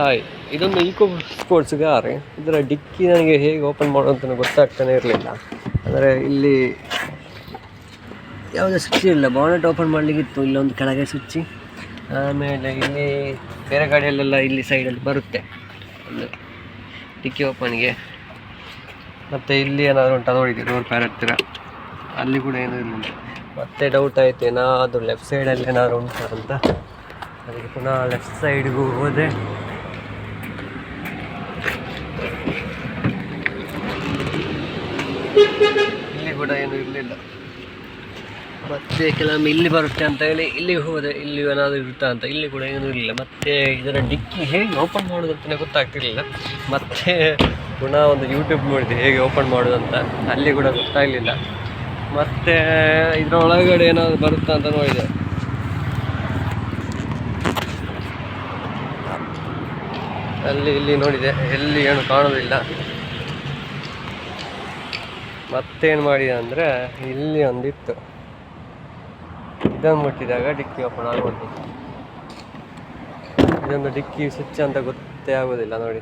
Hi, ಇದೊಂದು eco sports car. ಇದರ ಡಿಕ್ಕಿ ನನಗೆ ಹೇಗೆ ಓಪನ್ ಮಾಡೋದು ಗೊತ್ತಾಗ್ತಾನೆ ಇರಲಿಲ್ಲ. ಅಂದರೆ ಇಲ್ಲಿ ಯಾವುದೇ ಸ್ವಿಚ್ ಇಲ್ಲ. ಬಾನೆಟ್ ಓಪನ್ ಮಾಡಲಿಕ್ಕಿತ್ತು, ಇಲ್ಲೊಂದು ಕೆಳಗೆ ಸ್ವಿಚ್ಚಿ. ಆಮೇಲೆ ಇಲ್ಲಿ ಬೇರೆ ಗಾಡಿಯಲ್ಲೆಲ್ಲ ಇಲ್ಲಿ ಸೈಡಲ್ಲಿ ಬರುತ್ತೆ ಒಂದು ಡಿಕ್ಕಿ ಓಪನ್ಗೆ. ಮತ್ತು ಇಲ್ಲಿ ಏನಾದರೂ ಉಂಟು ನೋಡಿದ್ದೆ ಡೋರ್ ಪ್ಯಾರ್ ಹತ್ತಿರ, ಅಲ್ಲಿ ಕೂಡ ಏನೂ ಇರಲಿಲ್ಲ. ಮತ್ತೆ ಡೌಟ್ ಆಯಿತು ಏನಾದರೂ ಲೆಫ್ಟ್ ಸೈಡಲ್ಲಿ ಏನಾದ್ರು ಉಂಟು ಅಂತ. ಅದಕ್ಕೆ ಪುನಃ ಲೆಫ್ಟ್ ಸೈಡ್ಗೂ ಹೋದೆ. ಇಲ್ಲಿ ಕೂಡ ಏನು ಇರಲಿಲ್ಲ. ಮತ್ತೆ ಕೆಲವೊಮ್ಮೆ ಇಲ್ಲಿ ಬರುತ್ತೆ ಅಂತ ಹೇಳಿ ಇಲ್ಲಿಗೆ ಹೋದೆ, ಇಲ್ಲಿ ಏನಾದರೂ ಇರುತ್ತಾ ಅಂತ. ಇಲ್ಲಿ ಕೂಡ ಏನೂ ಇರಲಿಲ್ಲ. ಮತ್ತು ಇದರ ಡಿಕ್ಕಿ ಹೇಗೆ ಓಪನ್ ಮಾಡೋದು ಅಂತಲೇ ಗೊತ್ತಾಗ್ತಿರ್ಲಿಲ್ಲ. ಮತ್ತೆ ಪುನಃ ಒಂದು ಯೂಟ್ಯೂಬ್ ನೋಡಿದೆ ಹೇಗೆ ಓಪನ್ ಮಾಡೋದು ಅಂತ, ಅಲ್ಲಿ ಕೂಡ ಗೊತ್ತಾಗಲಿಲ್ಲ. ಮತ್ತು ಇದರ ಒಳಗಡೆ ಏನಾದರೂ ಬರುತ್ತಾ ಅಂತ ನೋಡಿದೆ. ಅಲ್ಲಿ ಇಲ್ಲಿ ನೋಡಿದೆ, ಎಲ್ಲಿ ಏನು ಕಾಣೋದಿಲ್ಲ. ಮತ್ತೇನು ಮಾಡಿದೆ ಅಂದರೆ ಇಲ್ಲಿ ಒಂದಿತ್ತು, ಇದನ್ನು ಮುಟ್ಟಿದಾಗ ಡಿಕ್ಕಿ ಓಪನ್ ಆಗೋದು. ಇದೊಂದು ಡಿಕ್ಕಿ ಸ್ವಿಚ್ ಅಂತ ಗೊತ್ತೇ ಆಗೋದಿಲ್ಲ ನೋಡಿ.